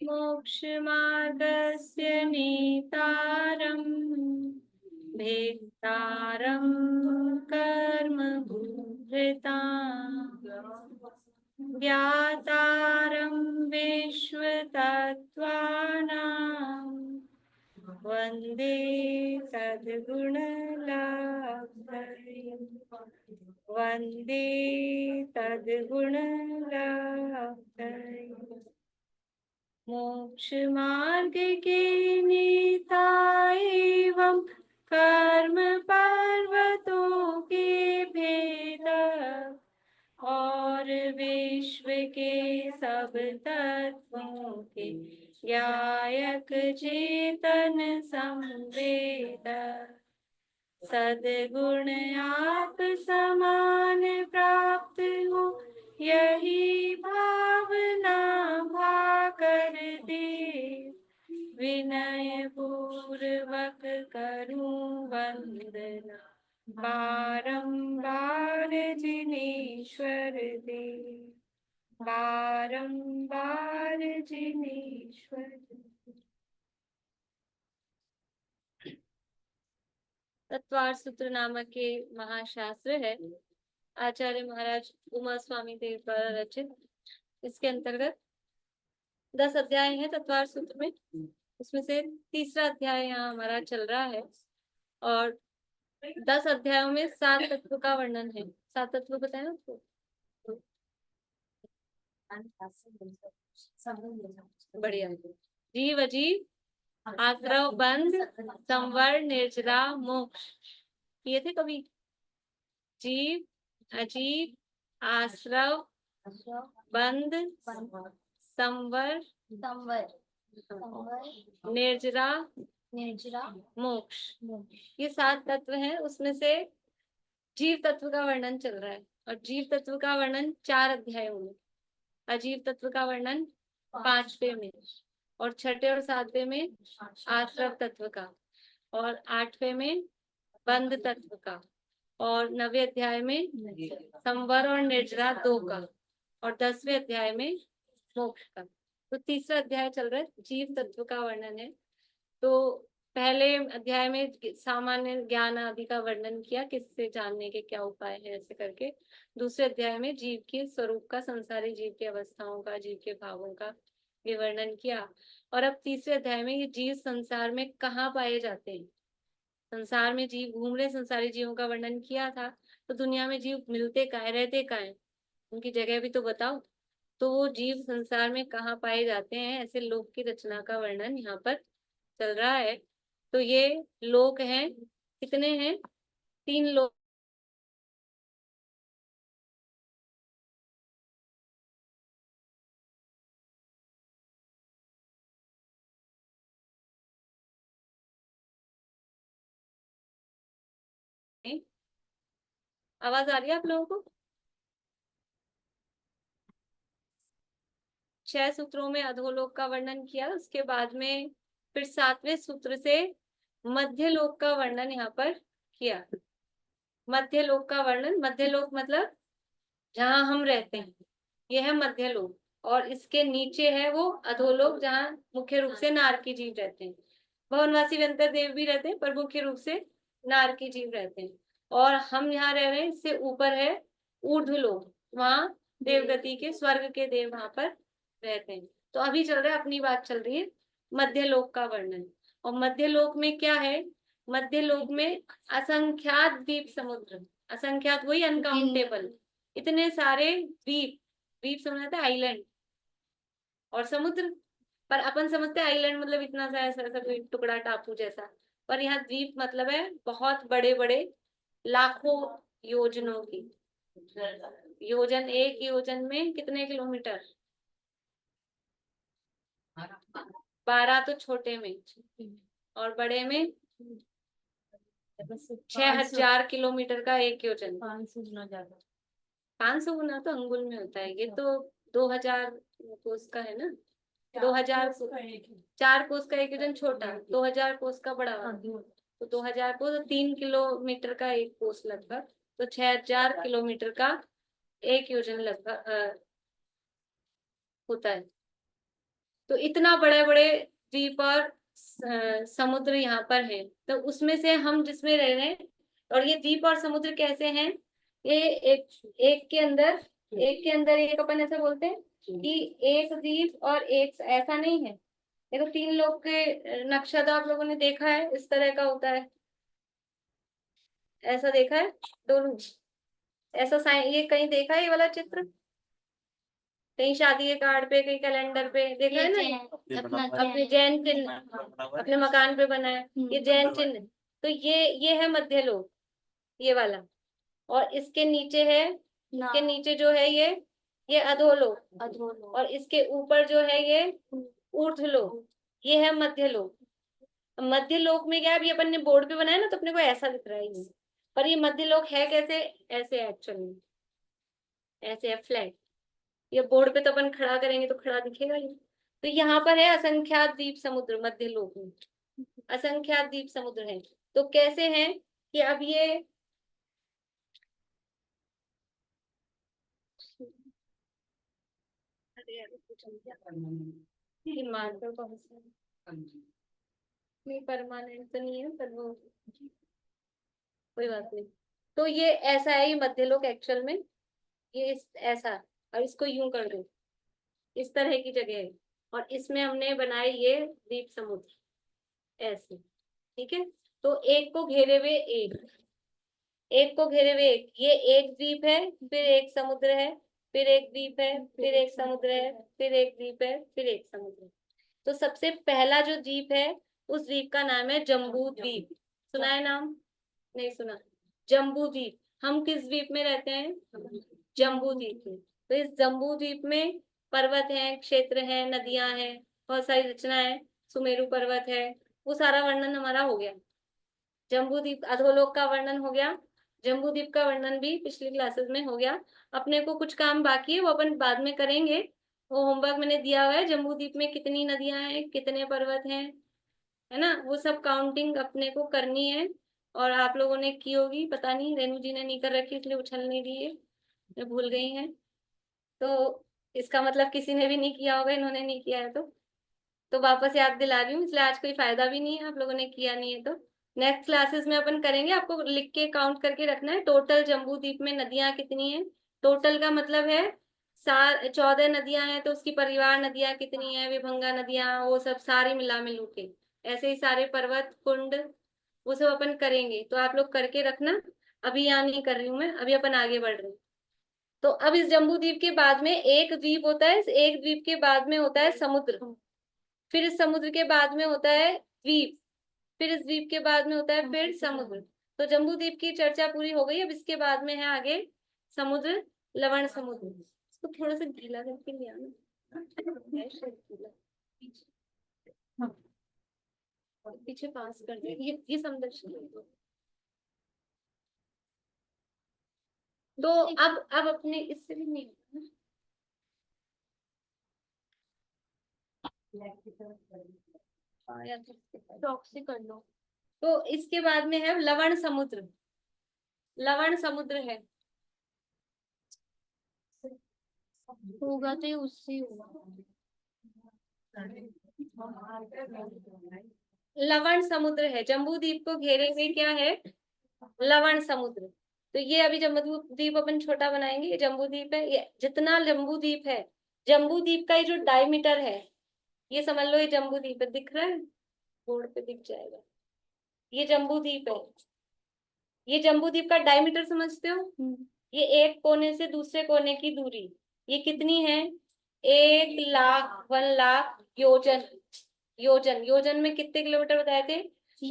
मोक्षमार्गस्य नेतारम् भेत्तारं कर्मभूभृताम् ज्ञातारं विश्वतत्त्वानां वन्दे सद्गुणलाभये वन्दे तद्गुणलाभये। मोक्ष मार्ग के नेता एवं कर्म पर्वतों के भेदक और विश्व के सब तत्वों के ज्ञायक चेतन संवेदक सद्गुण आप समान प्राप्त हो यही भावना भा कर दे विनय पूर्वक करूं वंदना बारंबार जिनेश्वर दे बारंबार जिनेश्वर। तत्वार सूत्र नामक के महाशास्त्र है, आचार्य महाराज उमा स्वामी देव द्वारा रचित। इसके अंतर्गत 10 अध्याय हैं तत्वार सूत्र में। उसमें से तीसरा अध्याय यहाँ हमारा चल रहा है और 10 अध्यायों में 7 तत्व का वर्णन है। 7 तत्व बताए आपको? बढ़िया। जीव अजीव आश्रव बंध संवर निर्जरा मोक्ष। ये थे कभी? जीव अजीव आश्रव बंध संवर निर्जरा मोक्ष, ये 7 तत्व हैं। उसमें से जीव तत्व का वर्णन चल रहा है और जीव तत्व का वर्णन 4 अध्यायों में, अजीव तत्व का वर्णन 5वें में और 6ठे और 7वें में आश्रव तत्व का और 8वें में बंध तत्व का और 9वें अध्याय में संवर और निर्जरा 2 का और 10वें अध्याय में मोक्ष का। तो तीसरा अध्याय चल रहा है, जीव तत्व का वर्णन है। तो पहले अध्याय में सामान्य ज्ञान आदि का वर्णन किया, किससे जानने के क्या उपाय है ऐसे करके। दूसरे अध्याय में जीव के स्वरूप का, संसारी जीव की अवस्थाओं का, जीव के भावों का ये वर्णन किया। और अब तीसरे अध्याय में ये जीव संसार में कहाँ पाए जाते हैं, संसार में जीव घूम रहे, संसारी जीवों का वर्णन किया था। तो दुनिया में जीव मिलते कहाँ, रहते कहाँ, उनकी जगह भी तो बताओ। तो वो जीव संसार में कहाँ पाए जाते हैं, ऐसे लोक की रचना का वर्णन यहाँ पर चल रहा है। तो ये लोक हैं, कितने हैं? 3 लोक। आवाज आ रही है आप लोगों को? 6 सूत्रों में अधोलोक का वर्णन किया, उसके बाद में फिर 7वें सूत्र से मध्य लोक का वर्णन यहाँ पर किया। मध्य लोक का वर्णन, मध्य लोक मतलब जहां हम रहते हैं, यह है मध्य लोक। और इसके नीचे है वो अधोलोक, जहाँ मुख्य रूप से नारकी जीव रहते हैं। भवनवासी व्यंतर देव भी रहते हैं पर मुख्य रूप से नारकी जीव रहते हैं। और हम यहाँ रह रहे हैं, इससे ऊपर है ऊर्ध्वलोक, वहां देवगति के, स्वर्ग के देव वहां पर रहते हैं। तो अभी चल रहा है, अपनी बात चल रही है मध्य लोक का वर्णन। और मध्य लोक में क्या है? मध्य लोक में असंख्यात द्वीप समुद्र, असंख्यात वही अनकाउंटेबल, इतने सारे द्वीप, द्वीप समझते हैं आइलैंड, और समुद्र। पर अपन समझते हैं आइलैंड मतलब इतना सा ऐसा ऐसा कोई टुकड़ा टापू जैसा, पर यहाँ द्वीप मतलब है बहुत बड़े बड़े, लाखों योजनों की। योजन, एक योजन में कितने किलोमीटर? 12 तो छोटे में, और बड़े में 6000 किलोमीटर का एक योजन। 500 गुना ज्यादा, 500 गुना तो अंगुल में होता है। ये तो 2000 कोस का है ना, 2000 4 कोस का एक योजन छोटा, 2000 कोस का बड़ा वाला। तो 2000 कोस 3 किलोमीटर का एक कोस लगभग, तो 6000 किलोमीटर का एक योजन लगभग, होता है। तो इतना बड़े बड़े द्वीप और समुद्र यहाँ पर है। तो उसमें से हम जिसमें रह रहे हैं, और ये द्वीप और समुद्र कैसे हैं, ये एक एक के अंदर एक, अपन ऐसा बोलते हैं कि एक द्वीप और एक, ऐसा नहीं है। देखो 3 लोग के नक्शा तो आप लोगों ने देखा है, इस तरह का होता है, ऐसा देखा है दोनों, ऐसा ये कहीं देखा है ये वाला चित्र, कहीं शादी के कार्ड पे, कहीं कैलेंडर पे देखा है ना, अपने जैन चिन्ह अपने मकान पे बना है, ये जैन चिन्ह। तो ये है मध्य लोक, ये वाला। और इसके नीचे है, इसके नीचे जो है ये अधोलोक, और इसके ऊपर जो है ये ऊर्ध्वलोक, ये है मध्य लोक। मध्य लोक में क्या है, अभी अपन ने बोर्ड पे बनाया ना, तो अपने को ऐसा दिख रहा है ये, पर ये मध्य लोक है कैसे, ऐसे एक्चुअली ऐसे है फ्लैट। ये बोर्ड पे तो अपन खड़ा करेंगे तो खड़ा दिखेगा ये। तो यहाँ पर है असंख्यात द्वीप समुद्र, मध्य लोक में असंख्यात द्वीप समुद्र है। तो कैसे हैं कि अब ये नहीं, परमानेंट तो नहीं है, पर वो कोई बात नहीं। तो ये ऐसा है, ये मध्य लोक एक्चुअल में ये ऐसा, और इसको यूं कर दो, इस तरह की जगह है, और इसमें हमने बनाए ये द्वीप समुद्र ऐसे, ठीक है। तो एक को घेरे हुए एक को घेरे हुए एक, ये एक द्वीप है, फिर एक समुद्र है, फिर एक द्वीप है, फिर एक समुद्र है, फिर एक द्वीप है, फिर एक समुद्र है। तो सबसे पहला जो द्वीप है, उस द्वीप का नाम है जम्बू द्वीप। सुना है नाम, नहीं सुना? जम्बू द्वीप। हम किस द्वीप में रहते हैं, जम्बू द्वीप में। तो इस जम्बू द्वीप में पर्वत हैं, क्षेत्र हैं, नदियां हैं, बहुत सारी रचना है, सुमेरु पर्वत है, वो सारा वर्णन हमारा हो गया। जम्बू द्वीप, अधोलोक का वर्णन हो गया, जम्बू द्वीप का वर्णन भी पिछली क्लासेस में हो गया। अपने को कुछ काम बाकी है, वो अपन बाद में करेंगे। वो होमवर्क मैंने दिया हुआ है, जम्बू द्वीप में कितनी नदियां हैं, कितने पर्वत हैं, है ना, वो सब काउंटिंग अपने को करनी है। और आप लोगों ने की होगी, पता नहीं, रेणु जी ने नहीं कर रखी इसलिए उछल नहीं रही है, ये भूल गई हैं। तो इसका मतलब किसी ने भी नहीं किया होगा, इन्होंने नहीं किया है तो वापस याद दिला रही हूँ, इसलिए आज कोई फायदा भी नहीं है, आप लोगों ने किया नहीं है तो। नेक्स्ट क्लासेस में अपन करेंगे, आपको लिख के काउंट करके रखना है टोटल जम्बू द्वीप में नदियां कितनी है। टोटल का मतलब है 14 नदियां हैं, तो उसकी परिवार नदियां कितनी है, विभंगा नदियां, वो सब सारी मिला मिलू के, ऐसे ही सारे पर्वत कुंड, वो सब अपन करेंगे, तो आप लोग करके रखना। अभी यहाँ नहीं कर रही हूँ मैं, अभी अपन आगे बढ़ रहे हैं। तो अब इस जम्बू द्वीप के बाद में एक द्वीप होता है, इस एक द्वीप के बाद में होता है समुद्र, फिर इस समुद्र के बाद में होता है द्वीप, फिर इस द्वीप के बाद में होता है फिर समुद्र। तो जम्बू द्वीप की चर्चा पूरी हो गई, अब इसके बाद में है आगे समुद्र, लवण समुद्र। इसको थोड़ा सा गीला करके लिया ना, है शायद गीला। हाँ, पीछे पास कर दे, ये समदर्शन। तो अब अपने इससे भी नहीं होगा ना, या टॉक से कर लो। तो इसके बाद में है लवण समुद्र, लवण समुद्र है, होगा तो उससे होगा। लवण समुद्र है, जम्बू द्वीप को घेरे हुए क्या है, लवण समुद्र। तो ये अभी जम्बू द्वीप अपन छोटा बनाएंगे, ये जम्बू द्वीप है, ये जितना जम्बू द्वीप है, जम्बू द्वीप का ये जो डायमीटर है, ये समझ लो ये जम्बू द्वीप है, दिख रहा है, बोर्ड पे दिख जाएगा, ये जम्बू द्वीप है। ये जम्बू द्वीप का डायमीटर समझते हो, ये एक कोने से दूसरे कोने की दूरी, ये कितनी है, 1 लाख, 1 लाख योजन। योजन, योजन में कितने किलोमीटर बताए थे,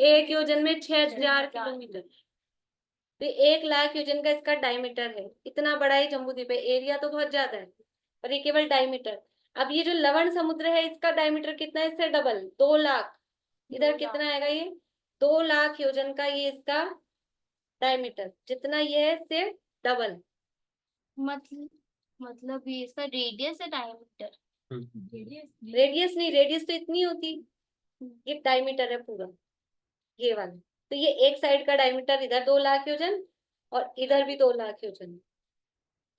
एक योजन में 6000 किलोमीटर। तो 1 लाख योजन का इसका डायमीटर है, इतना बड़ा ही जम्बू द्वीप है, एरिया तो बहुत ज्यादा है, पर ये केवल डायमीटर। अब ये जो लवण समुद्र है, इसका डायमीटर कितना है, इससे डबल, 2 लाख। इधर कितना आएगा ये, 2 लाख योजन का ये इसका डायमीटर, जितना ये है इससे डबल। मतलब ये इसका रेडियस है, डायमीटर, रेडियस नहीं, रेडियस तो इतनी होती, ये डायमीटर है पूरा, ये वाला। तो ये एक साइड का डायमीटर इधर 2 लाख योजन, और इधर भी 2 लाख योजन।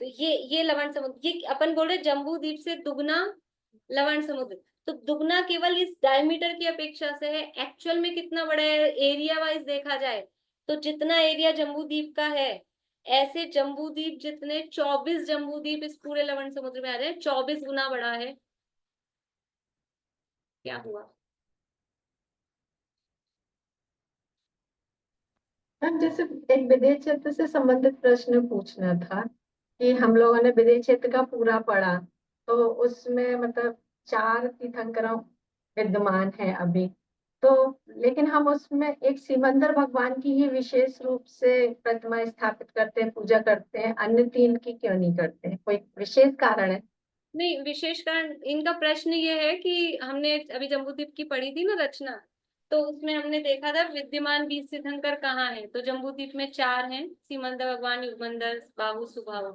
तो ये लवण समुद्र, ये अपन बोल रहे जम्बू द्वीप से दुगना लवण समुद्र। तो दुगना केवल इस डायमीटर की अपेक्षा से है, एक्चुअल में कितना बड़ा है एरिया वाइज देखा जाए तो जितना एरिया जम्बू द्वीप का है, ऐसे जम्बू द्वीप जितने 24 जम्बू द्वीप इस पूरे लवण समुद्र में आ जाए, 24 गुना बड़ा है। क्या हुआ? मैम जैसे एक विदेश क्षेत्र से संबंधित प्रश्न पूछना था कि हम लोगों ने विदेश क्षेत्र का पूरा पढ़ा, तो उसमें मतलब 4 तीर्थंकर विद्यमान है अभी, तो लेकिन हम उसमें एक सिमंदर भगवान की ही विशेष रूप से प्रतिमा स्थापित करते हैं, पूजा करते हैं, अन्य 3 की क्यों नहीं करते हैं? कोई विशेष कारण है? नहीं, विशेष कारण इनका प्रश्न ये है कि हमने अभी जम्बूद्वीप की पढ़ी थी ना रचना, तो उसमें हमने देखा था विद्यमान 20 तीर्थंकर कहाँ हैं, तो जम्बूद्वीप में 4 हैं, सीमंदर भगवान, युगमंदर, बाहु, सुबाहु।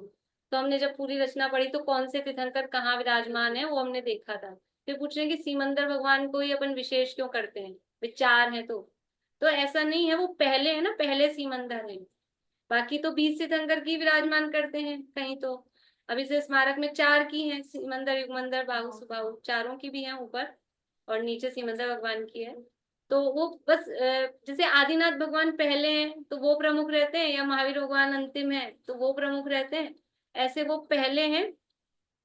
तो हमने जब पूरी रचना पढ़ी तो कौन से तीर्थंकर कहाँ विराजमान है वो हमने देखा था। फिर पूछ रहे हैं कि सीमंदर भगवान को ही अपन विशेष क्यों करते हैं, वे 4 हैं तो ऐसा नहीं है, वो पहले है ना, पहले सीमंदर है। बाकी तो 20 तीर्थंकर की विराजमान करते हैं कहीं तो। अभी से स्मारक में 4 की हैं, सिमंदर, युगमंदर, बाहु, सुबाहु, चारों की भी हैं ऊपर, और नीचे सिमंदर भगवान की है। तो वो बस जैसे आदिनाथ भगवान पहले हैं तो वो प्रमुख रहते हैं, या महावीर भगवान अंतिम है तो वो प्रमुख रहते हैं, ऐसे वो पहले हैं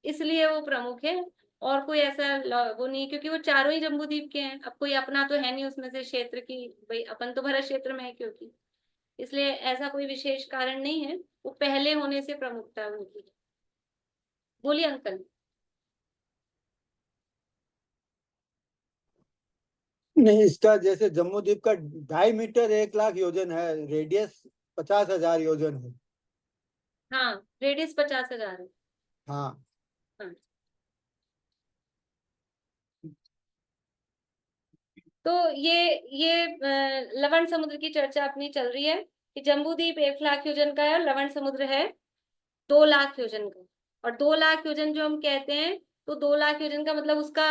इसलिए वो प्रमुख है। और कोई ऐसा वो नहीं, क्योंकि वो चारों ही जम्बूद्वीप के हैं, अब कोई अपना तो है नहीं उसमें से क्षेत्र की, भाई अपन तो भरत क्षेत्र में है क्योंकि, इसलिए ऐसा कोई विशेष कारण नहीं है, वो पहले होने से प्रमुखता है उनकी। बोलिए अंकल। नहीं, इसका जैसे जम्मू द्वीप का 2.5 मीटर 1 लाख योजन है, रेडियस 50,000 योजन है। हाँ, रेडियस 50,000 है। हाँ। हाँ। तो ये लवण समुद्र की चर्चा अपनी चल रही है कि जम्बू द्वीप 1 लाख योजन का है और लवण समुद्र है 2 लाख योजन का। और 2 लाख योजन जो हम कहते हैं, तो 2 लाख योजन का मतलब उसका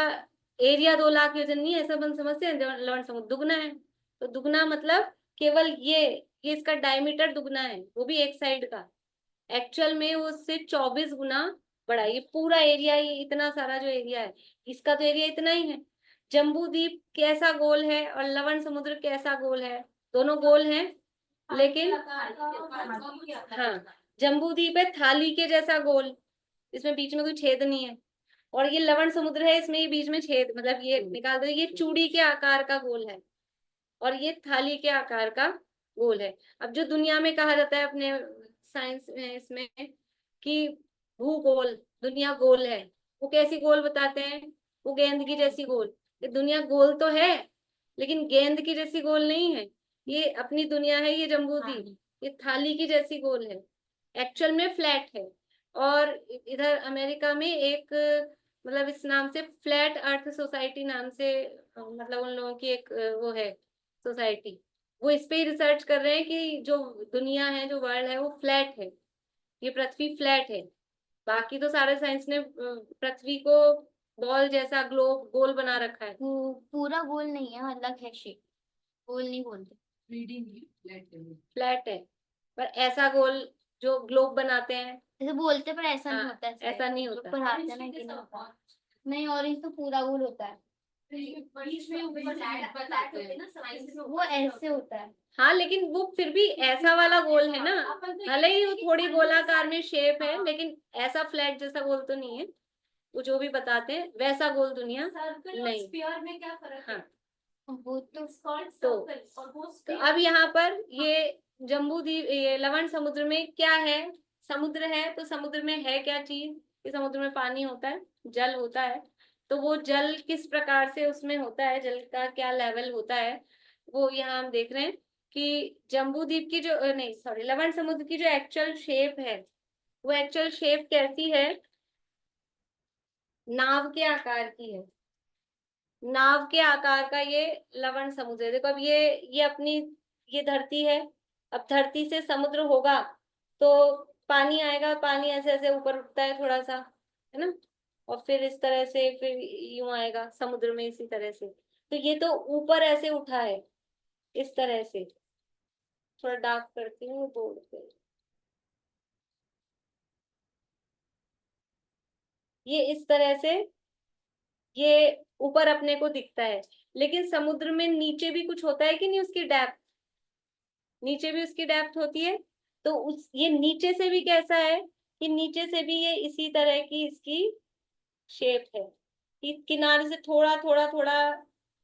एरिया 2 लाख योजन नहीं है, ऐसा अपन समझते हैं। लवण समुद्र दुगना है, तो दुगना मतलब केवल ये इसका डायमीटर दुगना है, वो भी एक साइड का। एक्चुअल में वो उससे 24 गुना बड़ा है। ये पूरा एरिया, ये इतना सारा जो एरिया है, इसका तो एरिया इतना ही है। जम्बू द्वीप कैसा गोल है और लवण समुद्र कैसा गोल है, दोनों गोल हैं, लेकिन हाँ, जम्बू द्वीप है थाली के जैसा गोल, इसमें बीच में कोई छेद नहीं है। और ये लवण समुद्र है, इसमें ये बीच में छेद, मतलब ये निकाल दो, ये चूड़ी के आकार का गोल है और ये थाली के आकार का गोल है। अब जो दुनिया में कहा जाता है अपने साइंस में, इसमें कि भूगोल, दुनिया गोल है, वो कैसी गोल बताते हैं? वो गेंद की जैसी गोल। ये दुनिया गोल तो है लेकिन गेंद की जैसी गोल नहीं है। ये अपनी दुनिया है, ये जम्बूद्वीप, ये थाली की जैसी गोल है, एक्चुअल में फ्लैट है। और इधर अमेरिका में एक, मतलब इस नाम से फ्लैट अर्थ सोसाइटी नाम से, मतलब उन लोगों की एक वो है सोसाइटी, वो इस पे ही रिसर्च कर रहे हैं कि जो दुनिया है, जो वर्ल्ड है, वो फ्लैट है, ये पृथ्वी फ्लैट है। बाकी तो सारे साइंस ने पृथ्वी को बॉल जैसा, ग्लोब गोल बना रखा है। वो पूरा गोल नहीं है, अलग है शेप, गोल नहीं बोलते। फ्लैट है, पर ऐसा गोल जो ग्लोब बनाते हैं, ऐसे बोलते पर ऐसा नहीं हाँ, होता है, ऐसा नहीं होता। पढ़ाते हैं ना कि नहीं होता। नहीं, ऑरेंज तो पूरा गोल होता है, वो ऐसे होता है। हाँ, लेकिन वो फिर भी ऐसा वाला गोल है ना, भले ही वो थोड़ी गोलाकार में शेप है, लेकिन ऐसा फ्लैट जैसा गोल तो नहीं है। वो जो भी बताते हैं वैसा गोल दुनिया नहीं। स्फीयर में क्या फर्क है? हाँ, वो तो तो अब यहाँ पर ये जम्बू द्वीप, ये लवण समुद्र में क्या है? समुद्र है, तो समुद्र में है क्या चीज? कि समुद्र में पानी होता है, जल होता है। तो वो जल किस प्रकार से उसमें होता है, जल का क्या लेवल होता है, वो यहाँ हम देख रहे हैं कि जम्बू द्वीप की जो नहीं सॉरी, लवण समुद्र की जो एक्चुअल शेप है, वो एक्चुअल शेप कैसी है? नाव के आकार की है। नाव के आकार का ये लवण समुद्र है। देखो अब ये अपनी, ये धरती है, अब धरती से समुद्र होगा तो पानी आएगा, पानी ऐसे ऐसे ऊपर उठता है थोड़ा सा, है ना, और फिर इस तरह से फिर यूं आएगा समुद्र में इसी तरह से। तो ये तो ऊपर ऐसे उठा है इस तरह से, थोड़ा डार्क करती हूँ बोर्ड पे, ये इस तरह से ये ऊपर अपने को दिखता है, लेकिन समुद्र में नीचे भी कुछ होता है कि नहीं, उसकी डेप्थ, नीचे भी उसकी डेप्थ होती है। तो उस ये नीचे से भी कैसा है कि नीचे से भी ये इसी तरह की इसकी शेप है कि किनारे से थोड़ा थोड़ा थोड़ा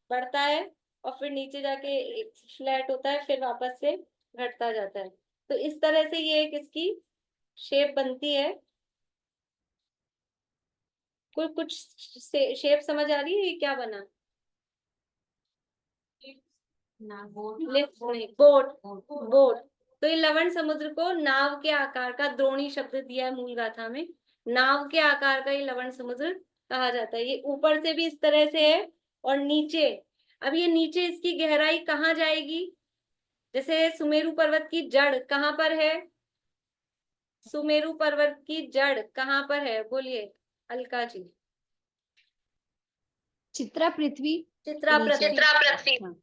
बढ़ता है और फिर नीचे जाके फ्लैट होता है, फिर वापस से घटता जाता है। तो इस तरह से ये एक इसकी शेप बनती है। कुछ शेप समझ आ रही है ये क्या बना? लिफ्ट नहीं, बोट। बोट। तो ये लवण समुद्र को नाव के आकार का, द्रोणी शब्द दिया है मूल गाथा में, नाव के आकार का ये लवण समुद्र कहा जाता है। ये ऊपर से भी इस तरह से है और नीचे, अब ये नीचे इसकी गहराई कहाँ जाएगी? जैसे सुमेरु पर्वत की जड़ कहाँ पर है? सुमेरु पर्वत की जड़ कहाँ पर है? बोलिए अलका जी। चित्रा पृथ्वी। चित्रा पृथ्वी। हाँ।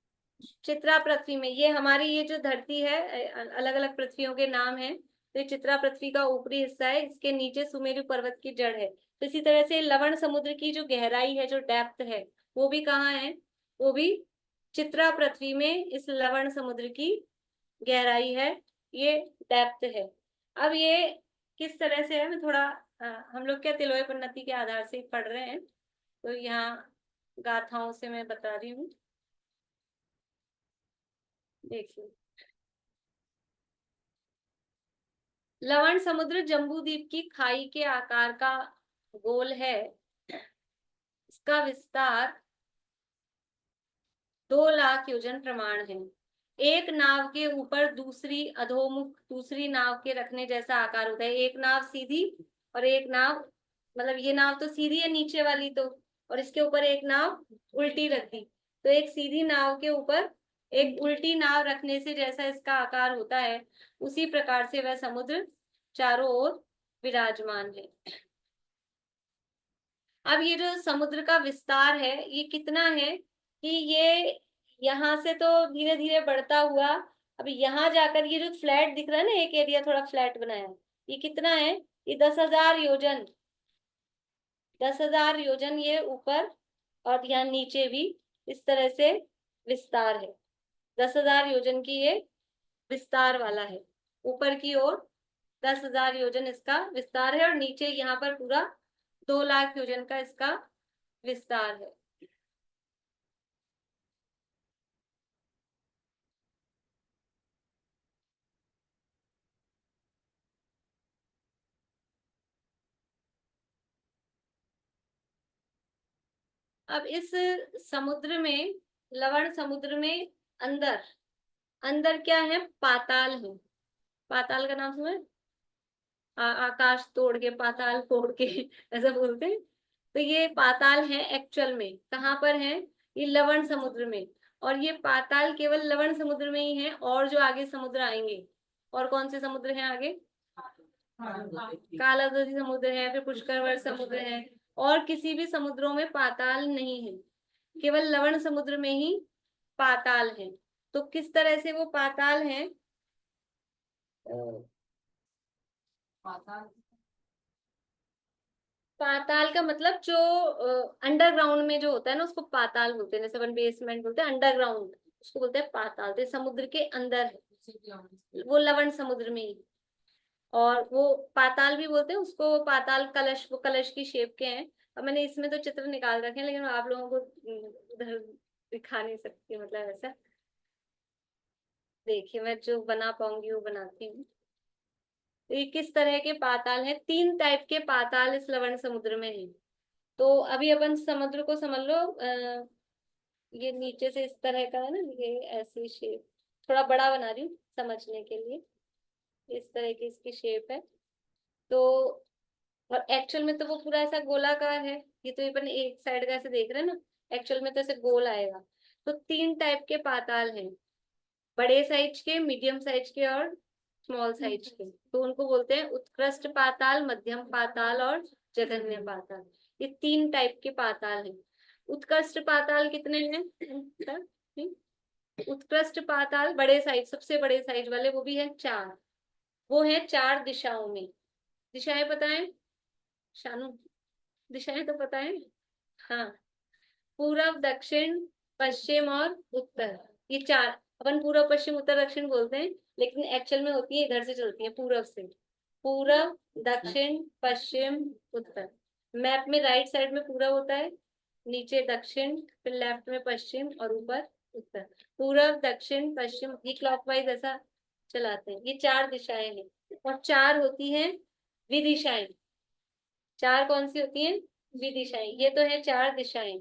चित्रा पृथ्वी में, ये हमारी ये जो धरती है, अलग अलग पृथ्वियों के नाम हैं। तो ये चित्रा पृथ्वी का ऊपरी हिस्सा है, इसके नीचे सुमेरु पर्वत की जड़ है। तो इसी तरह से लवण समुद्र की जो गहराई है, जो डेप्थ है, वो भी कहाँ है? वो भी चित्रा पृथ्वी में इस लवण समुद्र की गहराई है, ये डेप्थ है। अब ये किस तरह से है, मैं थोड़ा हम लोग क्या तिलोय पन्नति के आधार से पढ़ रहे हैं, तो यहाँ गाथाओं से मैं बता रही हूँ। देखिए, लवण समुद्र जम्बू द्वीप की खाई के आकार का गोल है। इसका विस्तार 2 लाख योजन प्रमाण है। एक नाव के ऊपर दूसरी अधोमुख दूसरी नाव के रखने जैसा आकार होता है। एक नाव सीधी और एक नाव, मतलब ये नाव तो सीधी है नीचे वाली तो, और इसके ऊपर एक नाव उल्टी रख दी, तो एक सीधी नाव के ऊपर एक उल्टी नाव रखने से जैसा इसका आकार होता है, उसी प्रकार से वह समुद्र चारों ओर विराजमान है। अब ये जो समुद्र का विस्तार है, ये कितना है कि ये यहाँ से तो धीरे धीरे बढ़ता हुआ, अब यहाँ जाकर ये जो फ्लैट दिख रहा है ना, एक एरिया थोड़ा फ्लैट बनाया है, ये कितना है? ये 10,000 योजन, 10,000 योजन ये ऊपर, और यहाँ नीचे भी इस तरह से विस्तार है। 10,000 योजन की ये विस्तार वाला है, ऊपर की ओर 10,000 योजन इसका विस्तार है, और नीचे यहाँ पर पूरा 2 लाख योजन का इसका विस्तार है। अब इस समुद्र में, लवण समुद्र में अंदर, अंदर क्या है? पाताल है। पाताल का नाम सुना है? आकाश तोड़ के, पाताल फोड़ के ऐसा बोलते हैं। तो ये पाताल है एक्चुअल में, कहाँ पर है? ये लवण समुद्र में। और ये पाताल केवल लवण समुद्र में ही है, और जो आगे समुद्र आएंगे, और कौन से समुद्र हैं आगे? कालादरी समुद्र है, फिर पुष्करवर समुद्र है, और किसी भी समुद्रों में पाताल नहीं है, केवल लवण समुद्र में ही पाताल है। तो किस तरह से वो पाताल है? पाताल का मतलब जो अंडरग्राउंड में जो होता है ना, उसको पाताल बोलते हैं। जैसे अपन बेसमेंट बोलते हैं, अंडरग्राउंड उसको बोलते हैं पाताल। तो समुद्र के अंदर है, वो लवण समुद्र में ही। और वो पाताल भी बोलते हैं उसको, पाताल कलश, वो कलश की शेप के हैं। अब मैंने इसमें तो चित्र निकाल रखे हैं, लेकिन आप लोगों को उधर दिखा नहीं सकती, मतलब ऐसा। देखिए, मैं जो बना पाऊंगी वो बनाती हूँ। तो ये किस तरह के पाताल है? 3 टाइप के पाताल इस लवण समुद्र में है। तो अभी अपन समुद्र को समझ लो, ये नीचे से इस तरह का है ना, ये ऐसी शेप, थोड़ा बड़ा बना रही हूँ समझने के लिए। इस तरह की इसकी शेप है। तो और एक्चुअल में तो वो पूरा ऐसा गोलाकार है, ये तो अपन एक साइड का ऐसे देख रहे हैं ना, एक्चुअल में तो ऐसे गोल आएगा। तो 3 टाइप के पाताल हैं, बड़े साइज के, मीडियम साइज के और स्मॉल साइज के। तो उनको बोलते हैं उत्कृष्ट पाताल, मध्यम पाताल और जघन्य पाताल। ये 3 टाइप के पाताल हैं। उत्कृष्ट पाताल कितने हैं? उत्कृष्ट पाताल बड़े साइज, सबसे बड़े साइज वाले, वो भी है 4। वो है 4 दिशाओं में। दिशाएं पता है शानू? दिशाएं तो पता है? हाँ, पूरब, दक्षिण, पश्चिम और उत्तर, ये चार। अपन पूरब, पश्चिम, उत्तर, दक्षिण बोलते हैं, लेकिन एक्चुअल में होती है इधर से चलती है, पूरब से। पूरब, दक्षिण, पश्चिम, उत्तर। मैप में राइट साइड में पूरब होता है, नीचे दक्षिण, फिर लेफ्ट में पश्चिम और ऊपर उत्तर। पूरब, दक्षिण, पश्चिम, ये क्लॉकवाइज ऐसा चलाते हैं। ये चार दिशाएं हैं और चार होती हैं विदिशाएं। चार कौन सी होती हैं? विदिशाएं। ये तो है चार दिशाएं,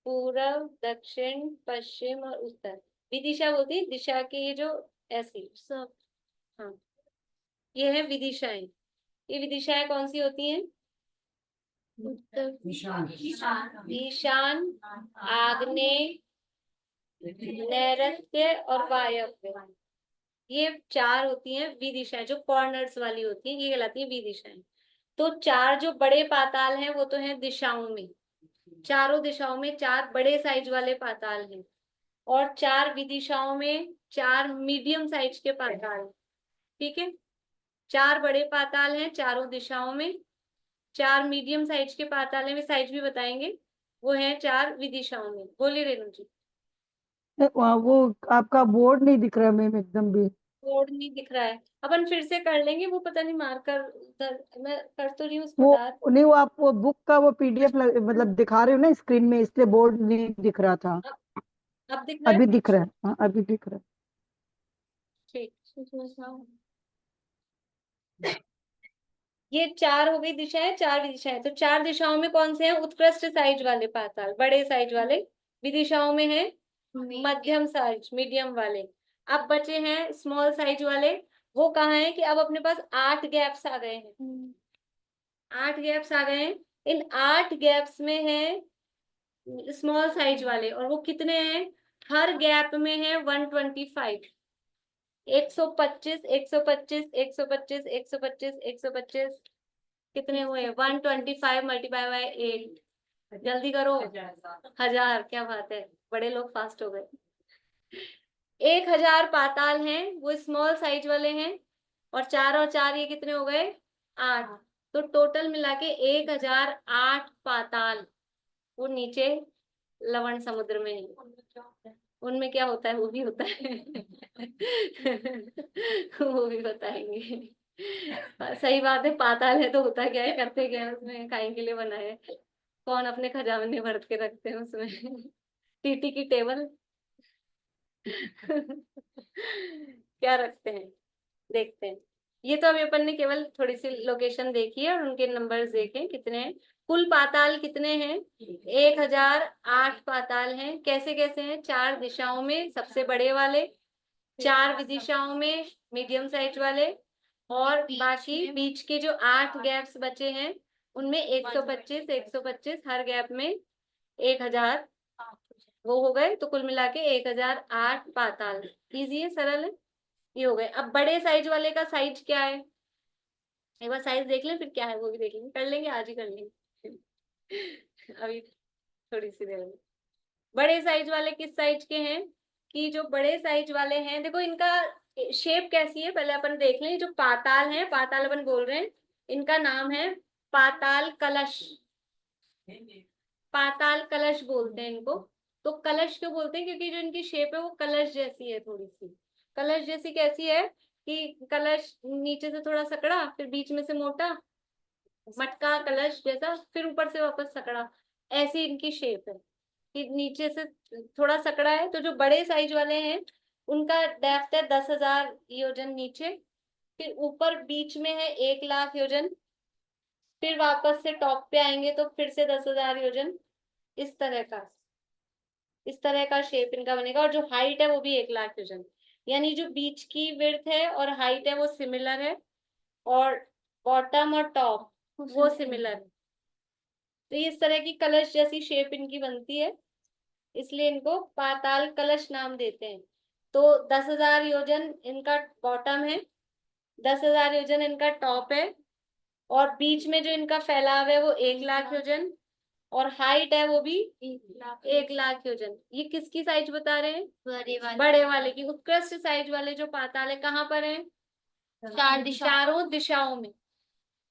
पूरब, दक्षिण, पश्चिम और उत्तर। विदिशा बोलती है दिशा के ये जो ऐसी सब। हाँ, ये है विदिशाएं। ये विदिशाएं कौन सी होती हैं? उत्तर, ईशान, आग्नेय, नैऋत्य और वायव्य। ये चार होती हैं विदिशाएं, जो कॉर्नर्स वाली होती हैं, ये कहलाती है विदिशाएं। तो चार जो बड़े पाताल हैं वो तो हैं दिशाओं में, चारों दिशाओं में चार बड़े साइज वाले पाताल हैं, और चार विदिशाओं में चार मीडियम साइज के पाताल। ठीक है, चार बड़े पाताल हैं चारों दिशाओं में, चार मीडियम साइज के पाताल हैं, वे साइज भी बताएंगे, वो हैं चार विदिशाओं में। बोलिए रेणु जी। वो आपका बोर्ड नहीं दिख रहा है मैम एकदम भी। बोर्ड नहीं दिख रहा है, अपन फिर से कर लेंगे, वो पता नहीं मार्कर उधर मैं कर तो रही हूँ उसको वो डार्क। नहीं, वो आप वो बुक का वो पीडीएफ मतलब दिखा रहे हो ना स्क्रीन में, इसलिए बोर्ड नहीं दिख रहा था। अब दिख रहा है? अभी दिख रहा है, हाँ अभी दिख रहा है। ठीक, ये चार हो गई दिशाएं, चार विदिशाएं। तो चार दिशाओं में कौन से हैं? उत्कृष्ट साइज वाले पाताल, बड़े साइज वाले। विदिशाओं में है मध्यम साइज, मीडियम वाले। अब बचे हैं स्मॉल साइज वाले। वो कहाँ है कि अब अपने पास 8 गैप्स आ गए हैं, 8 गैप्स आ गए हैं। इन 8 गैप्स में है स्मॉल साइज वाले, और वो कितने हैं? हर गैप में है 125, 125, 125, 125, 125, 125। कितने हुए? 125 मल्टीप्लाई बाय 8। जल्दी करो। 1000। क्या बात है, बड़े लोग फास्ट हो गए। 1000 पाताल हैं, वो स्मॉल साइज वाले हैं, और चार ये कितने हो गए? 8। तो टोटल मिला के 1008 पाताल वो नीचे लवण समुद्र में है। उनमें क्या होता है वो भी होता है वो भी बताएंगे। सही बात है, पाताल है तो होता क्या है, करते क्या है उसमें, खाने के लिए बना है। कौन अपने खजाने भर के रखते हैं उसमें टीटी की टेबल क्या रखते हैं, देखते हैं। ये तो अभी अपन ने केवल थोड़ी सी लोकेशन देखी है और उनके नंबर्स देखे कितने हैं। कुल पाताल कितने हैं? 1008 पाताल हैं। कैसे कैसे हैं? चार दिशाओं में सबसे बड़े वाले, चार विदिशाओं में मीडियम साइज वाले, और बाकी बीच के जो 8 गैप्स बचे हैं उनमें 125, 125 हर गैप में 1000 वो हो गए। तो कुल मिला के 1008 पाताल। इजी है, सरल है, ये हो गए। अब बड़े साइज वाले का साइज क्या है, एक बार साइज देख लें, फिर क्या है वो भी देख लेंगे, कर लेंगे, आज ही कर लेंगे अभी थोड़ी सी देर में। बड़े साइज वाले किस साइज के हैं? कि जो बड़े साइज वाले हैं, देखो इनका शेप कैसी है पहले अपन देख लें। जो पाताल है, पाताल अपन बोल रहे हैं, इनका नाम है पाताल कलश। पाताल कलश बोलते हैं इनको। तो कलश क्यों बोलते हैं? क्योंकि जो इनकी शेप है वो कलश जैसी है, थोड़ी सी कलश जैसी। कैसी है कि कलश नीचे से थोड़ा सकड़ा, फिर बीच में से मोटा, मटका कलश जैसा, फिर ऊपर से वापस सकड़ा, ऐसी इनकी शेप है कि नीचे से थोड़ा सकड़ा है। तो जो बड़े साइज वाले हैं उनका डेप्थ है 10,000 योजन नीचे, फिर ऊपर बीच में है 1,00,000 योजन, फिर वापस से टॉप पे आएंगे तो फिर से 10,000 योजन। इस तरह का शेप इनका बनेगा। और जो हाइट है वो भी 1,00,000 योजन, यानी जो बीच की विड्थ है और हाइट है वो सिमिलर है, और बॉटम और टॉप वो सिमिलर है। तो इस तरह की कलश जैसी शेप इनकी बनती है, इसलिए इनको पाताल कलश नाम देते हैं। तो 10,000 योजन इनका बॉटम है, 10,000 योजन इनका टॉप है, और बीच में जो इनका फैलाव है वो 1,00,000 योजन, और हाइट है वो भी 1,00,000 योजन। ये किसकी साइज बता रहे हैं? बड़े वाले की। उत्कृष्ट साइज वाले जो पाताल है कहाँ पर है? चारों दिशाओं में।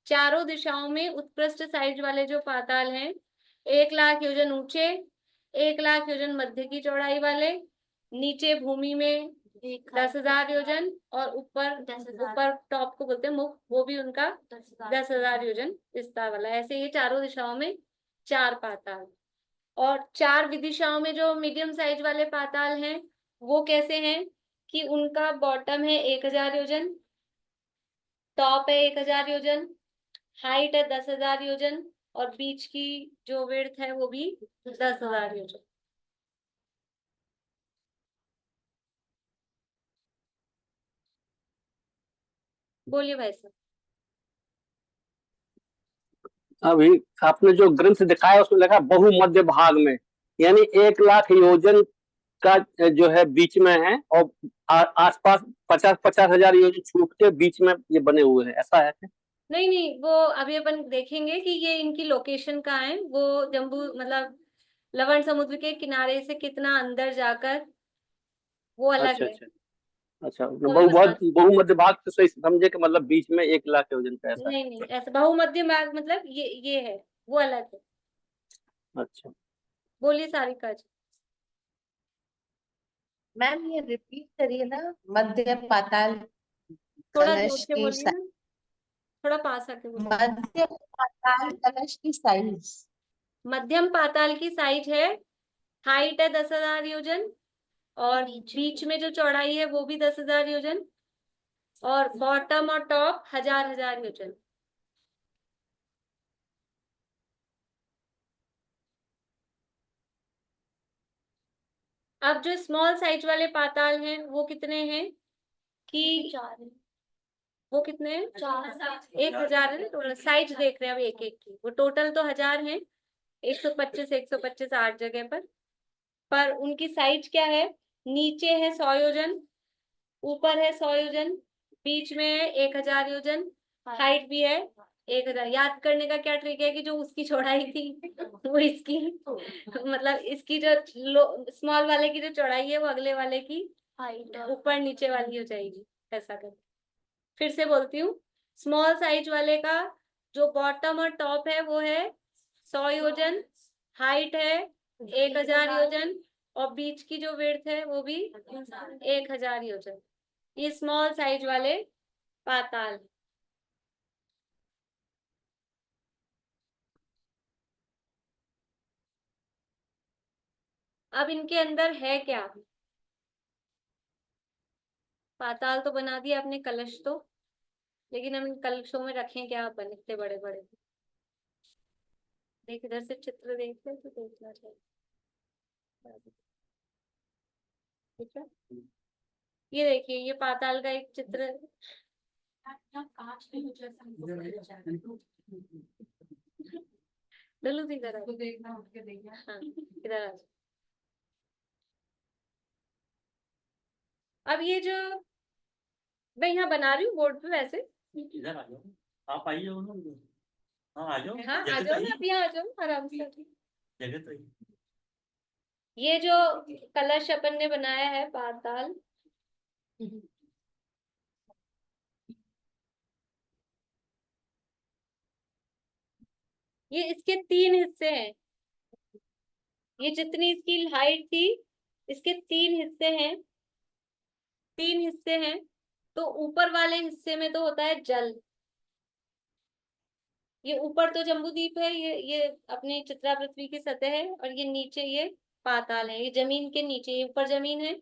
चारों दिशाओं में उत्कृष्ट साइज वाले जो पाताल हैं 1,00,000 योजन ऊंचे, 1,00,000 योजन मध्य की चौड़ाई वाले, नीचे भूमि में 10,000 योजन, और ऊपर 10,000 ऊपर टॉप को बोलते हैं मुख, वो भी उनका 10,000 योजन विस्तार वाला। ऐसे ये चारों दिशाओं में 4 पाताल। और 4 विदिशाओं में जो मीडियम साइज वाले पाताल हैं वो कैसे हैं कि उनका बॉटम है 1,000 योजन, टॉप है 1,000 योजन, हाइट है 10,000 योजन, और बीच की जो विड्थ है वो भी 10,000 योजन। बोलिए भाई साहब। अभी आपने जो ग्रंथ दिखाया उसमें लिखा बहुमध्य भाग में, यानी 1,00,000 योजन का जो है बीच में है, और आसपास 50-50 हजार योजन छूट के बीच में ये बने हुए हैं, ऐसा है? नहीं नहीं, वो अभी अपन देखेंगे कि ये इनकी लोकेशन कहाँ है। वो जम्बू मतलब लवण समुद्र के किनारे से कितना अंदर जाकर, वो अलग अच्छा है। अच्छा अच्छा, वो अभी बता। बहुमध्य भाग तो सही समझे कि मतलब बीच में 1,00,000 योजन का, ऐसा? नहीं नहीं, ऐसा बहुमध्य मार्ग मतलब ये है, वो अलग है। अच्छा, बोलिए सारिका जी। मैम ये रिपीट करिए ना, मध्य पाताल थोड़ा जोर कलश से की बोलिए ना, थोड़ा पास आके बोलिए। मध्य पाताल कलश की साइज। मध्यम पाताल की साइज है, हाइट है 10,000 योजन, और बीच में जो चौड़ाई है वो भी 10,000 योजन, और बॉटम और टॉप 1,000 योजन। अब जो स्मॉल साइज वाले पाताल हैं वो कितने हैं कि 4 है। वो कितने हैं? 4 1,000 है ना। साइज देख रहे हैं अब एक एक की, वो टोटल तो 1,000 है, 125 8 जगह पर उनकी साइज क्या है? नीचे है 100 योजन, ऊपर है 100 योजन, बीच में है 1,000 योजन, हाइट भी है 1,000। याद करने का क्या ट्रिक है कि जो उसकी चौड़ाई थी वो इसकी मतलब इसकी जो स्मॉल वाले की जो चौड़ाई है वो अगले वाले की हाइट ऊपर नीचे वाली हो जाएगी, ऐसा कर। फिर से बोलती हूँ, स्मॉल साइज वाले का जो बॉटम और टॉप है वो है 100 योजन, हाइट है 1,000 योजन, और बीच की जो विड्थ है वो भी 1,000 योजन। ये स्मॉल साइज वाले पाताल। अब इनके अंदर है क्या? पाताल तो बना दिया आपने, कलश तो, लेकिन हम इन कलशों में रखें क्या अपन इतने बड़े बड़े? देख, इधर से चित्र देख ले तो देखना चाहिए। ठीक है, ये देखिए, ये पाताल का एक चित्र। डलू सी इधर आ। हाँ, इधर आ। अब ये जो मैं यहाँ बना रही हूँ बोर्ड पे, वैसे इधर आ जाओ, आप आइए ना। हाँ आ जाओ, हाँ आ जगह तो जाओ है ना, ही, अब यहाँ आ जाओ आराम से। जगह तो है ही। ये जो कलश अपन ने बनाया है पाताल, ये इसके 3 हिस्से हैं। ये जितनी इसकी हाइट थी, इसके 3 हिस्से हैं, 3 हिस्से हैं। तो ऊपर वाले हिस्से में तो होता है जल, ये ऊपर तो जम्बूद्वीप है, ये अपनी चित्रा पृथ्वी की सतह है, और ये नीचे ये पाताल है, ये जमीन के नीचे, ये ऊपर जमीन है,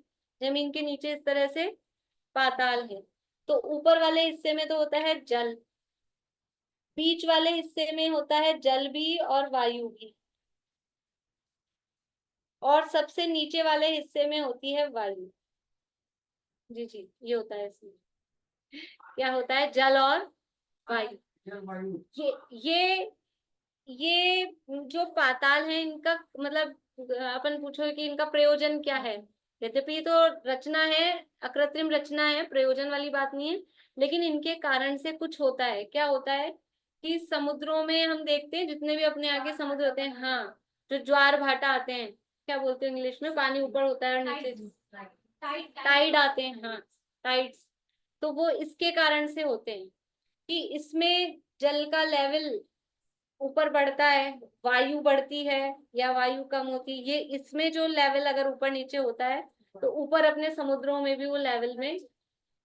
जमीन के नीचे इस तरह से पाताल है। तो ऊपर वाले हिस्से में तो होता है जल, बीच वाले हिस्से में होता है जल भी और वायु भी, और सबसे नीचे वाले हिस्से में होती है वायु। जी जी, ये होता है इसमें, क्या होता है? जल और वायु। ये जो पाताल है इनका मतलब अपन पूछो कि इनका प्रयोजन क्या है। यद्यपि तो रचना है, अकृत्रिम रचना है, प्रयोजन वाली बात नहीं है, लेकिन इनके कारण से कुछ होता है। क्या होता है कि समुद्रों में हम देखते हैं, जितने भी अपने आगे समुद्र होते हैं, हाँ, जो ज्वार भाटा आते हैं, क्या बोलते हैं इंग्लिश में, पानी ऊपर होता है और नीचे टाइड आते हैं, हाँ, टाइड्स। तो वो इसके कारण से होते हैं कि इसमें जल का लेवल ऊपर बढ़ता है, वायु बढ़ती है या वायु कम होती है, ये इसमें जो लेवल अगर ऊपर नीचे होता है तो ऊपर अपने समुद्रों में भी वो लेवल में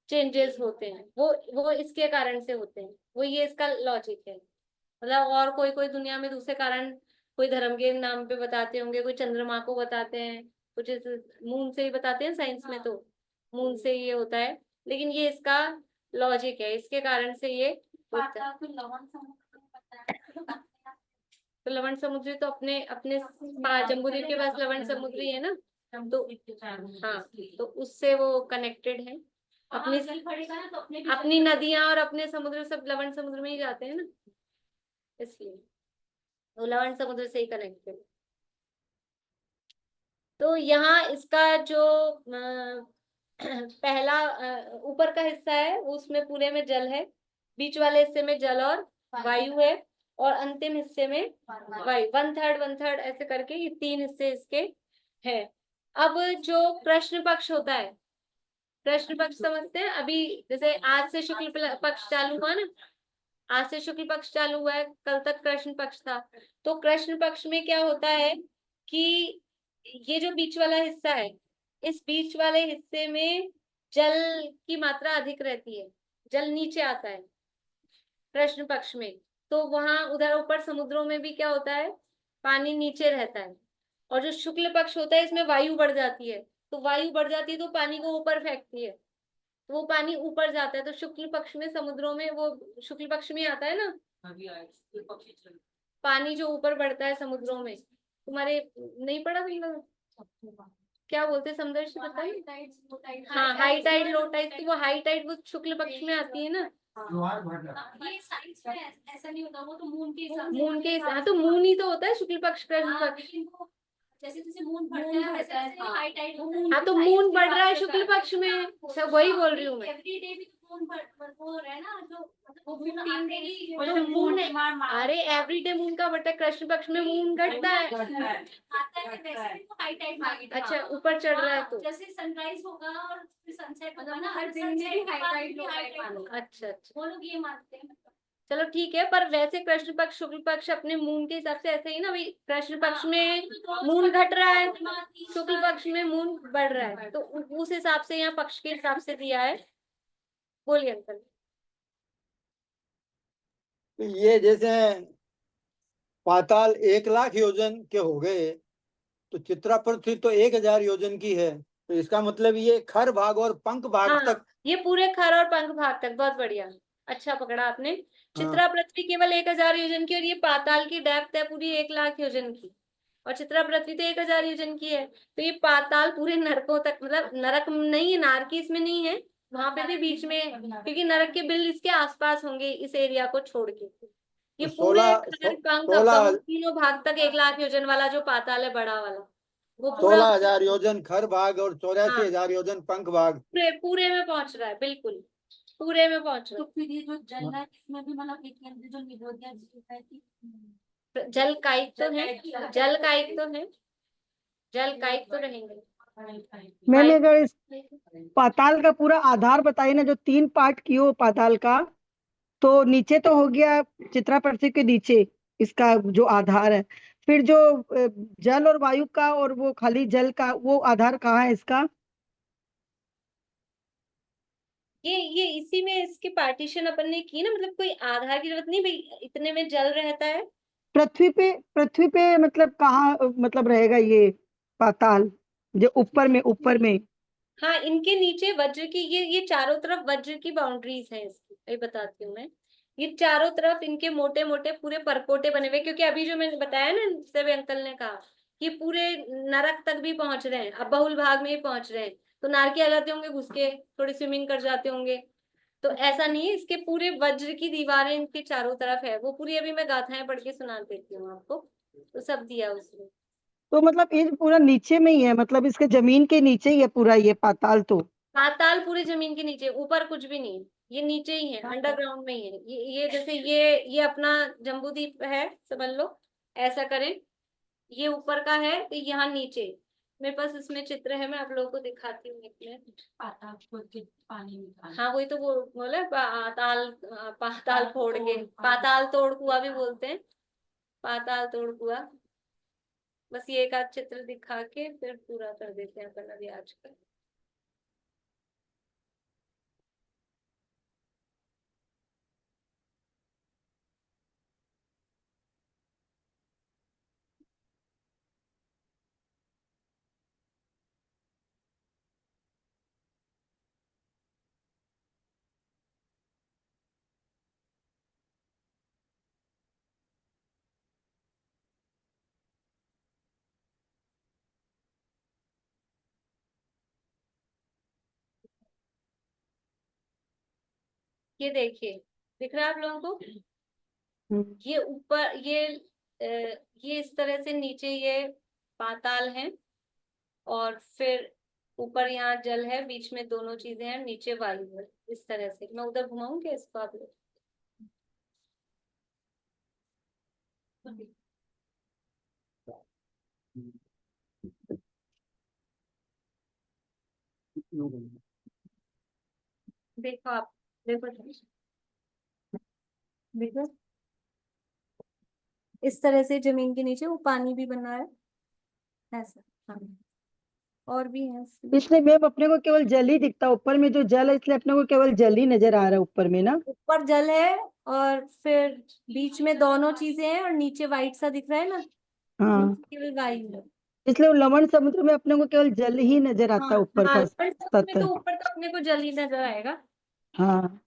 चेंजेस होते हैं, वो इसके कारण से होते हैं, वो ये इसका लॉजिक है। मतलब और कोई कोई दुनिया में दूसरे कारण, कोई धर्म के नाम पे बताते होंगे, कोई चंद्रमा को बताते हैं, कुछ मून से ही बताते हैं साइंस में, तो मून से ये होता है, लेकिन ये इसका लॉजिक है, इसके कारण से ये होता है। तो लवण समुद्री तो अपने अपने जम्बूद्वीप के पास लवण समुद्री है ना, तो हाँ, तो उससे वो कनेक्टेड है। अपनी नदियां और अपने समुद्र सब लवण समुद्र में ही जाते हैं ना, इसलिए वो लवण समुद्र से ही कनेक्टेड। तो यहाँ इसका जो पहला ऊपर का हिस्सा है उसमें पूरे में जल है, बीच वाले हिस्से में जल और वायु है, और अंतिम हिस्से में वायु, 1/3 ऐसे करके ये 3 हिस्से इसके है। अब जो कृष्ण पक्ष होता है, कृष्ण पक्ष समझते हैं, अभी जैसे आज से शुक्ल पक्ष चालू हुआ ना, आज से शुक्ल पक्ष चालू हुआ है, कल तक कृष्ण पक्ष था। तो कृष्ण पक्ष में क्या होता है कि ये जो बीच वाला हिस्सा है, इस बीच वाले हिस्से में जल की मात्रा अधिक रहती है, जल नीचे आता है कृष्ण पक्ष में, तो वहां उधर ऊपर समुद्रों में भी क्या होता है, पानी नीचे रहता है। और जो शुक्ल पक्ष होता है इसमें वायु बढ़ जाती है, तो वायु बढ़ जाती है तो पानी को ऊपर फेंकती है, तो वो पानी ऊपर जाता है, तो शुक्ल पक्ष में समुद्रों में वो शुक्ल पक्ष में आता है ना, पानी जो ऊपर बढ़ता है समुद्रों में। तुम्हारे नहीं पड़ा क्या बोलते समदर्श बताइए। हाँ, हाई टाइड लो टाइड, तो वो हाई टाइड वो शुक्ल पक्ष में आती है ना, ये साइंस में ऐसा नहीं होता, वो तो मून के हिसाब से मून के, हाँ तो मून ही तो होता है शुक्ल पक्ष कृष्ण हाँ, पक्ष। लेकिन वो जैसे जैसे मून बढ़ता है वैसे वैसे हाई टाइड हाँ तो मून बढ़ रहा है शुक्ल पक्ष में, सब वही बोल रही हूँ मैं। एवरीडे भी मून वो रहा है ना, जो वो मून आते ही तो मून, अरे एवरीडे मून का बटा कृष्ण पक्ष में मून घटता है, आता है, वैसे भी वो हाई टाइड मांगी। अच्छा ऊपर चढ़ रहा है तो जैसे सनराइज होगा और सनसेट होगा ना, हर दिन में भी हाई टाइड। अच्छा अच्छा, वो लोग ये मानते हैं। चलो ठीक है, पर वैसे कृष्ण पक्ष शुक्ल पक्ष अपने मून के हिसाब से ऐसे ही ना भाई, कृष्ण पक्ष में मून घट रहा है, शुक्ल पक्ष में मून बढ़ रहा है, तो उस हिसाब से यहाँ पक्ष के हिसाब से दिया है। बोलिए अंकल। तो ये जैसे पाताल 1 लाख योजन के हो गए, तो चित्रा पृथ्वी तो 1,000 योजन की है, तो इसका मतलब ये खर भाग और पंख भाग हाँ, तक। ये पूरे खर और पंख भाग तक, बहुत बढ़िया, अच्छा पकड़ा आपने। हाँ। चित्रा पृथ्वी केवल 1,000 योजन की, और ये पाताल की डेप्थ है पूरी 1 लाख योजन की, और चित्रा पृथ्वी तो 1,000 योजन की है, तो ये पाताल पूरे नरकों तक, मतलब नरक नहीं है, नारकी इसमें नहीं है, वहां पे भी बीच में, क्योंकि नरक के बिल इसके आसपास होंगे इस एरिया को छोड़ के। ये तो पूरे 16 खर पंख 16 तीनों भाग तक 1 लाख योजन वाला जो पाताल है बड़ा वाला, वो पूरा 16,000 योजन खर भाग और हाँ 84,000 योजन पंख भाग। पूरे पूरे में पहुंच रहा है, बिल्कुल पूरे में पहुंच रहा तो फिर ये जो जल है इसमें भी मतलब एक केंद्र जो निरोधिया जीव है कि है। जल कायिक तो है, जल कायिक तो है, जल कायिक तो रहेंगे। मैंने अगर इस पाताल का पूरा आधार बताइए ना, जो 3 पार्ट की हो पाताल का, तो नीचे तो हो गया चित्रा पृथ्वी के नीचे इसका जो आधार है, फिर जो जल और वायु का और वो खाली जल का वो आधार कहाँ है इसका? ये इसी में इसके पार्टीशन अपन ने की ना, मतलब कोई आधार की जरूरत नहीं भाई, इतने में जल रहता है। पृथ्वी पे मतलब कहाँ मतलब रहेगा ये पाताल, जो ऊपर में। हाँ, इनके नीचे वज्र की, ये चारों तरफ वज्र की बाउंड्रीज हैं इसकी, ये बताती हूँ मैं। ये चारों तरफ इनके मोटे मोटे पूरे परकोटे बने हुए, क्योंकि अभी जो मैंने बताया ना, सभी अंकल ने कहा कि पूरे नरक तक भी पहुंच रहे हैं, अब बहुल भाग में ही पहुंच रहे हैं, तो नारकी आ जाते होंगे घुस के, थोड़ी स्विमिंग कर जाते होंगे, तो ऐसा नहीं है, इसके पूरे वज्र की दीवारें इनके चारों तरफ है, वो पूरी अभी मैं गाथाएं पढ़ के सुना देती हूँ आपको, तो सब दिया उसमें। तो मतलब ये पूरा नीचे में ही है, मतलब इसके जमीन के नीचे ही है पूरा ये पाताल तो। पाताल पूरी जमीन के नीचे, ऊपर कुछ भी नहीं है, ये नीचे ही है, अंडरग्राउंड में ही है। ये जैसे ये अपना जम्बूद्वीप है समझ लो, ऐसा करें, ये ऊपर का है तो यहाँ नीचे, मेरे पास इसमें चित्र है, मैं आप लोगों को दिखाती हूँ एक मिनट। पानी में हाँ वही तो वो बोले पाताल, पाताल फोड़ के, पाताल तोड़ कुआं भी बोलते हैं, पाताल तोड़ हुआ। बस ये एक आध चित्र दिखा के फिर पूरा कर देते हैं अपन अभी आज का। ये देखिए, दिख रहा है आप लोगों को? ये ऊपर ये इस तरह से नीचे ये पाताल है, और फिर ऊपर यहाँ जल है, बीच में दोनों चीजें हैं, नीचे वायु है। इस तरह से मैं उधर घुमाऊं क्या इसको आप लोग? देखो आप, देखो देखो, इस तरह से जमीन के नीचे वो पानी भी बना है ऐसा। हाँ, और भी है इसमें। इसलिए मैम अपने को केवल जल ही दिखता, ऊपर में जो जल है इसलिए अपने को केवल जल ही नजर आ रहा है ऊपर में ना। ऊपर जल है और फिर बीच में दोनों चीजें हैं, और नीचे व्हाइट सा दिख रहा है ना, हाँ, केवल वायु है। इसलिए वो लवण समुद्र में अपने को केवल जल ही नजर आता है, ऊपर हाँ, का ऊपर में सतह। तो ऊपर तो अपने को जल ही नजर आएगा। हाँ,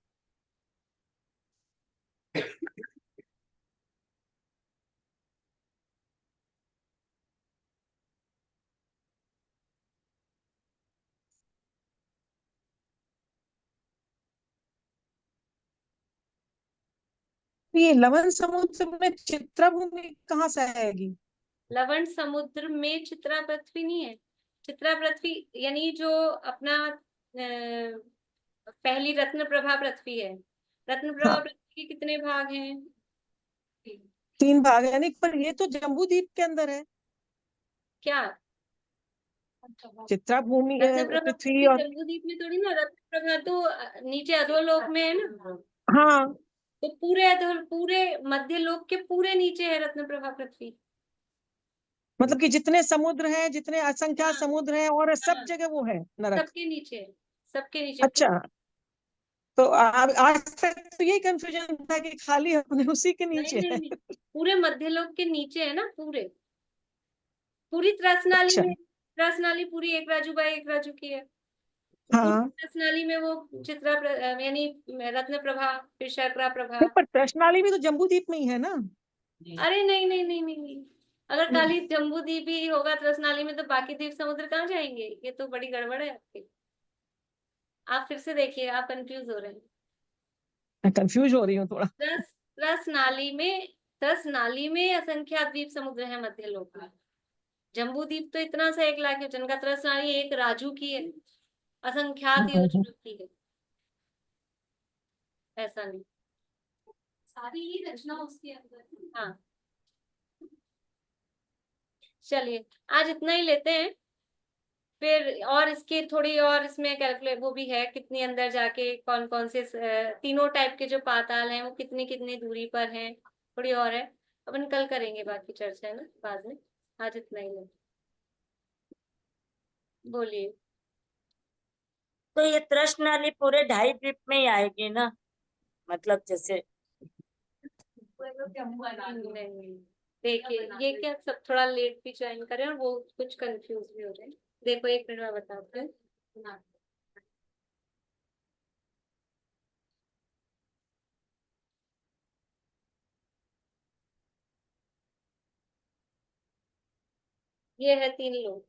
ये लवण समुद्र में चित्रा भूमि कहाँ से आएगी? लवण समुद्र में चित्रा पृथ्वी नहीं है। चित्रा पृथ्वी यानी जो अपना पहली रत्न प्रभा पृथ्वी है। रत्न प्रभा हाँ, पृथ्वी के कितने भाग हैं? 3 भाग है, यानी पर ये तो जम्बू द्वीप के अंदर है। क्या? चित्रा भूमि रत्न प्रभा पृथ्वी पृथ्वी और जम्बूद्वीप में थोड़ी ना, रत्न प्रभा तो नीचे अधोलोक में है ना। हाँ, तो पूरे मध्य लोक के पूरे नीचे है रत्न प्रभा पृथ्वी। मतलब कि जितने समुद्र हैं, जितने असंख्यात हाँ, समुद्र हैं और सब हाँ, जगह वो है नरक। सबके नीचे, सबके नीचे। अच्छा, तो आज तक तो यही कंफ्यूजन था कि खाली अपने उसी के नहीं नीचे नहीं है। नहीं, पूरे मध्य लोक के नीचे है ना पूरे। पूरी त्रसनाली अच्छा, में, त्रसनाली पूरी एक राजू बाई एक राजू की है। तो पूरी हाँ, त्रसनाली में वो यानी रत्न प्रभा, फिर शर्करा प्रभा। नहीं पर प्रश्नाली भी तो जम्बू द्वीप में ही है ना। अरे नहीं नहीं नहीं नहीं नहीं, अगर खाली जम्बू द्वीप ही होगा त्रसनाली में तो बाकी द्वीप समुद्र कहाँ जाएंगे? ये तो बड़ी गड़बड़ है आपकी। आप फिर से देखिए, आप कंफ्यूज हो रहे हैं। मैं कंफ्यूज हो रही हूँ थोड़ा। त्रस त्रस नाली में असंख्यात द्वीप समुद्र है मध्य लोक में। जम्बू द्वीप तो इतना सा 1 लाख योजन का, त्रस नाली एक राजू की है, असंख्यात योजनों की है। ऐसा नहीं, सारी ही रचना उसके अंदर। हाँ, चलिए आज इतना ही लेते हैं। फिर और इसके थोड़ी और इसमें कैलकुलेट वो भी है, कितनी अंदर जाके कौन कौन से तीनों टाइप के जो पाताल हैं वो कितनी कितनी दूरी पर हैं, थोड़ी और है। अपन कल करेंगे बाकी चर्चा, है ना, बाद में। आज इतना ही लेते, बोलिए। तो ये तृष्ण नाली पूरे 2.5 द्वीप में ही आएगी ना, मतलब जैसे नहीं, देखिए ये क्या सब थोड़ा लेट भी ज्वाइन करें और वो कुछ कंफ्यूज भी हो रहे हैं। देखो 1 मिनट में बताते हैं। ये है 3 लोग,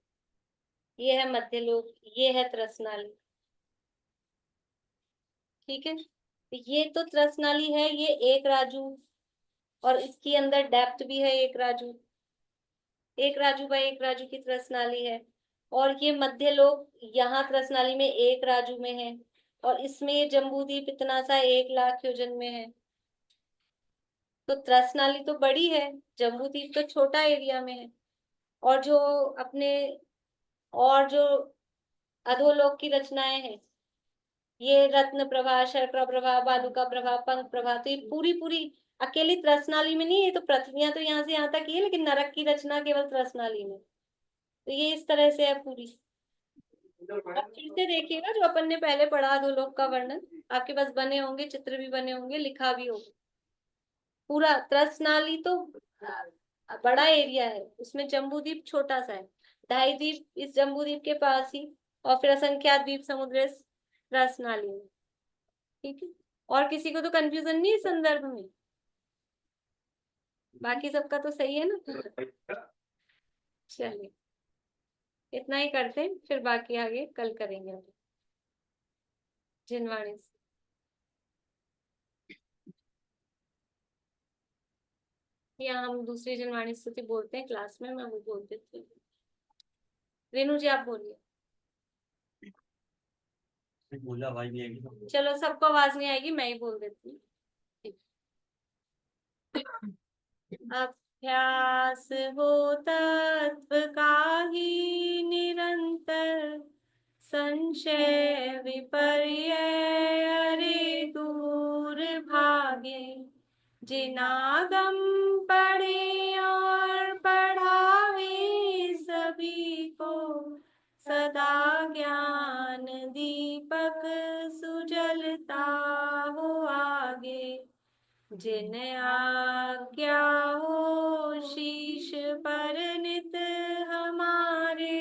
ये है मध्य लोक, ये है त्रसनाली। ठीक है, तो ये तो त्रसनाली है, ये 1 राजू, और इसके अंदर डेप्थ भी है 1 राजू। 1 राजू बाई 1 राजू की त्रसनाली है। और ये मध्य लोक यहाँ त्रसनाली में 1 राजू में है, और इसमें ये जम्बूद्वीप इतना सा 1 लाख योजन में है। तो त्रसनाली तो बड़ी है, जम्बूद्वीप तो छोटा एरिया में है। और जो अपने और जो अधोलोक की रचनाएं हैं, ये रत्न प्रभा, शर्करा प्रभा, बालुका प्रभा, पंख प्रभा, तो ये पूरी पूरी अकेली त्रसनाली में नहीं, ये तो पृथ्वियां तो यहाँ से यहाँ तक ही है, लेकिन नरक की रचना केवल त्रसनाली में। तो ये इस तरह से है पूरी। आप फिर से देखिएगा जो अपन ने पहले पढ़ा अधोलोक का वर्णन, आपके पास बने होंगे, चित्र भी बने होंगे, लिखा भी होगा। पूरा त्रसनाली तो बड़ा एरिया है, उसमें जम्बूद्वीप छोटा सा है, 2.5 द्वीप इस जम्बूद्वीप के पास ही, और फिर असंख्यात द्वीप समुद्र इस त्रसनाली में। ठीक है, और किसी को तो कंफ्यूजन नहीं इस संदर्भ में? बाकी सबका तो सही है ना? चलिए इतना ही करते हैं, फिर बाकी आगे कल करेंगे जिनवाणी से। या हम दूसरी जिनवाणी स्तुति बोलते हैं क्लास में, मैं वो बोल देती हूँ। रेनू जी आप बोलिए। बोला भाई नहीं आएगी। चलो सबको आवाज नहीं आएगी, मैं ही बोल देती हूँ। अभ्यास हो तत्व का ही निरंतर, संशय विपर्य अरे दूर भागे, जिनागम पढ़े और पढ़ावे सभी को, सदा ज्ञान दीपक सुजलता हो आगे, जिन आज्ञा हो शीश पर नित हमारे,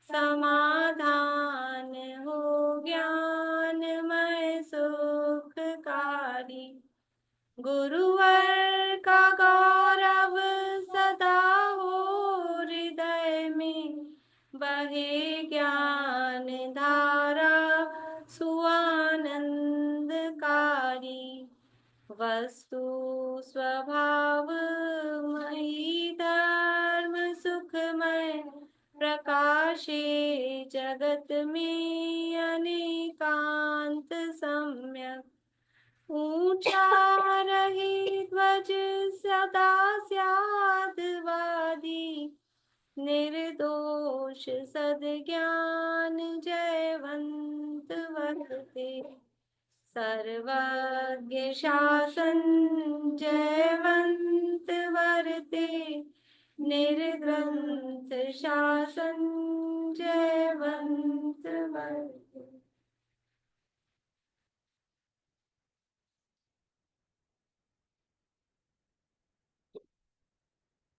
समाधान हो ज्ञानमय सुखकारी, गुरुवर का गौरव सदा हो हृदय में, बहे ज्ञान धारा सुआनंदकारी, वस्तु स्वभाव मही धर्म सुखमय, प्रकाशे जगत में अनेकांत सम्यक, ऊंचा रहे ध्वज सदा स्यादवादी, निर्दोष सद्ज्ञान जयवंत वर्ते, सर्वज्ञ शासन जयवंत वर्ते, निर्ग्रंथ शासन